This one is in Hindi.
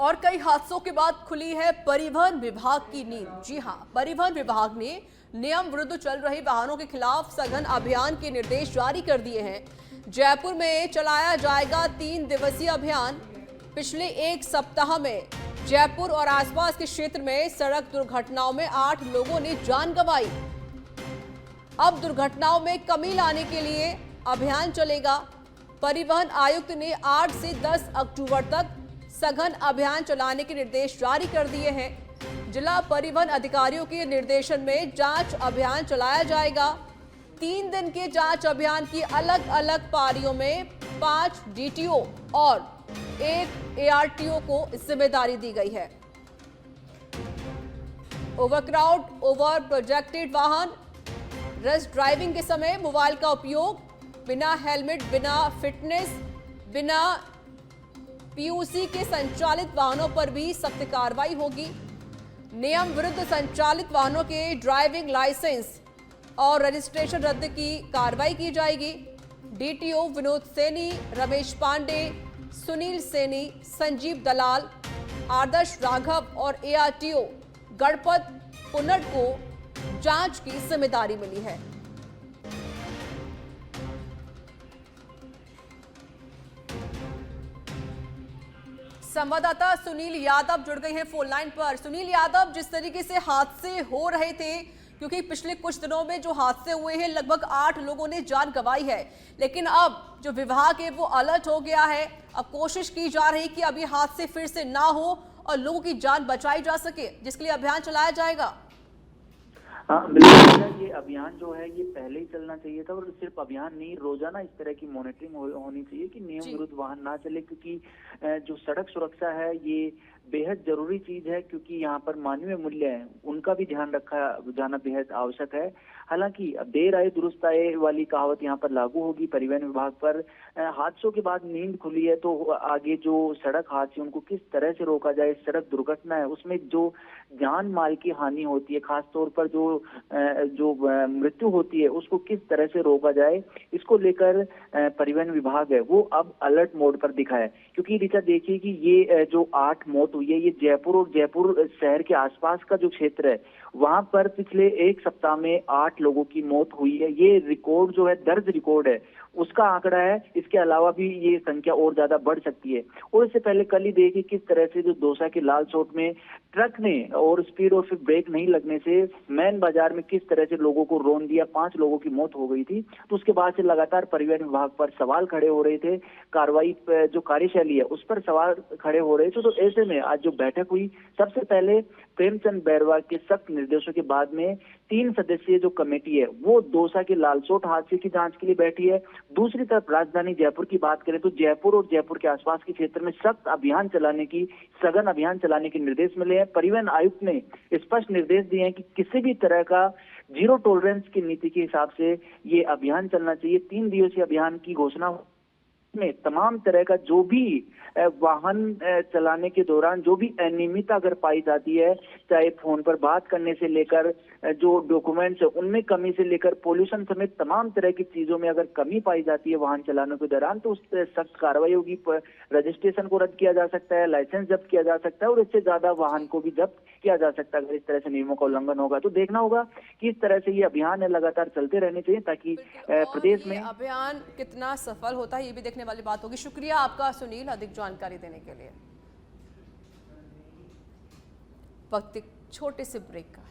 और कई हादसों के बाद खुली है परिवहन विभाग की नींद। जी हां, परिवहन विभाग ने नियम विरुद्ध चल रहे वाहनों के खिलाफ सघन अभियान के निर्देश जारी कर दिए हैं। जयपुर में चलाया जाएगा 3 दिवसीय अभियान। पिछले एक सप्ताह में जयपुर और आसपास के क्षेत्र में सड़क दुर्घटनाओं में 8 लोगों ने जान गंवाई। अब दुर्घटनाओं में कमी लाने के लिए अभियान चलेगा। परिवहन आयुक्त ने 8 से 10 अक्टूबर तक सघन अभियान चलाने के निर्देश जारी कर दिए हैं। जिला परिवहन अधिकारियों के निर्देशन में जांच अभियान चलाया जाएगा। 3 दिन के जांच अभियान की अलग अलग पारियों में 5 डीटीओ और 1 एआरटीओ को जिम्मेदारी दी गई है। ओवरक्राउड, ओवर प्रोजेक्टेड वाहन, रश ड्राइविंग के समय मोबाइल का उपयोग, बिना हेलमेट, बिना फिटनेस, बिना पीयूसी के संचालित वाहनों पर भी सख्त कार्रवाई होगी। नियम विरुद्ध संचालित वाहनों के ड्राइविंग लाइसेंस और रजिस्ट्रेशन रद्द की कार्रवाई की जाएगी। डीटीओ विनोद सैनी, रमेश पांडे, सुनील सैनी, संजीव दलाल, आदर्श राघव और एआरटीओ गणपत पुनट को जांच की जिम्मेदारी मिली है। संवाददाता सुनील यादव जुड़ गए हैं फोन लाइन पर। सुनील यादव, जिस तरीके से हादसे हो रहे थे, क्योंकि पिछले कुछ दिनों में जो हादसे हुए हैं लगभग 8 लोगों ने जान गंवाई है, लेकिन अब जो विभाग है वो अलर्ट हो गया है। अब कोशिश की जा रही कि अब ये हादसे फिर से ना हो और लोगों की जान बचाई जा सके, जिसके लिए अभियान चलाया जाएगा। हाँ बिल्कुल, ये अभियान जो है ये पहले ही चलना चाहिए था और सिर्फ अभियान नहीं, रोजाना इस तरह की मॉनिटरिंग होनी चाहिए कि नियम विरुद्ध वाहन ना चले, क्योंकि जो सड़क सुरक्षा है ये बेहद जरूरी चीज है, क्योंकि यहाँ पर मानवीय मूल्य है उनका भी ध्यान रखा जाना बेहद आवश्यक है। हालांकि अब देर आए दुरुस्त आए वाली कहावत यहाँ पर लागू होगी परिवहन विभाग पर। हादसों के बाद नींद खुली है तो आगे जो सड़क हादसे उनको किस तरह से रोका जाए, सड़क दुर्घटना है उसमें जो जान माल की हानि होती है, खासतौर पर जो मृत्यु होती है उसको किस तरह से रोका जाए, इसको लेकर परिवहन विभाग है वो अब अलर्ट मोड पर दिखा है। क्योंकि ऋचा देखिए कि ये जो 8 मौत हुई है ये जयपुर और जयपुर शहर के आसपास का जो क्षेत्र है वहां पर पिछले एक सप्ताह में 8 लोगों की मौत हुई है। ये रिकॉर्ड जो है दर्ज रिकॉर्ड है उसका आंकड़ा है। इसके अलावा भी ये संख्या और ज्यादा बढ़ सकती है। और इससे पहले कल ही देखिए किस तरह से जो दौसा के लाल चौक में ट्रक ने और स्पीड और फिर ब्रेक नहीं लगने से मैन बाजार में किस तरह से लोगों को रौंद दिया, 5 लोगों की मौत हो गई थी। तो उसके बाद से लगातार परिवहन विभाग पर सवाल खड़े हो रहे थे, कार्रवाई जो कार्यशैली है उस पर सवाल खड़े हो रहे थे। तो ऐसे में आज जो बैठक हुई, सबसे पहले प्रेमचंद बैरवा के सख्त निर्देशों के बाद में 3 सदस्यीय जो कमेटी है वो दौसा के लालसोट हादसे की जांच के लिए बैठी है। दूसरी तरफ राजधानी जयपुर की बात करें तो जयपुर और जयपुर के आसपास के क्षेत्र में सख्त अभियान चलाने की, सघन अभियान चलाने के निर्देश मिले हैं। परिवहन आयुक्त ने स्पष्ट निर्देश दिए हैं कि किसी भी तरह का जीरो टॉलरेंस की नीति के हिसाब से ये अभियान चलना चाहिए। 3 दिवसीय अभियान की घोषणा में तमाम तरह का जो भी वाहन चलाने के दौरान जो भी अनियमितता अगर पाई जाती है, चाहे फोन पर बात करने से लेकर जो डॉक्यूमेंट्स है उनमें कमी से लेकर पोल्यूशन समेत तमाम तरह की चीजों में अगर कमी पाई जाती है वाहन चलाने के दौरान तो उस पर सख्त कार्रवाई होगी। रजिस्ट्रेशन को रद्द किया जा सकता है, लाइसेंस जब्त किया जा सकता है और इससे ज्यादा वाहन को भी जब्त किया जा सकता है अगर इस तरह से नियमों का उल्लंघन होगा। तो देखना होगा कि इस तरह से ये अभियान है लगातार चलते रहने चाहिए ताकि प्रदेश में अभियान कितना सफल होता है ये भी देखने वाली बात होगी। शुक्रिया आपका सुनील, अधिक जानकारी देने के लिए। वक्त एक छोटे से ब्रेक का।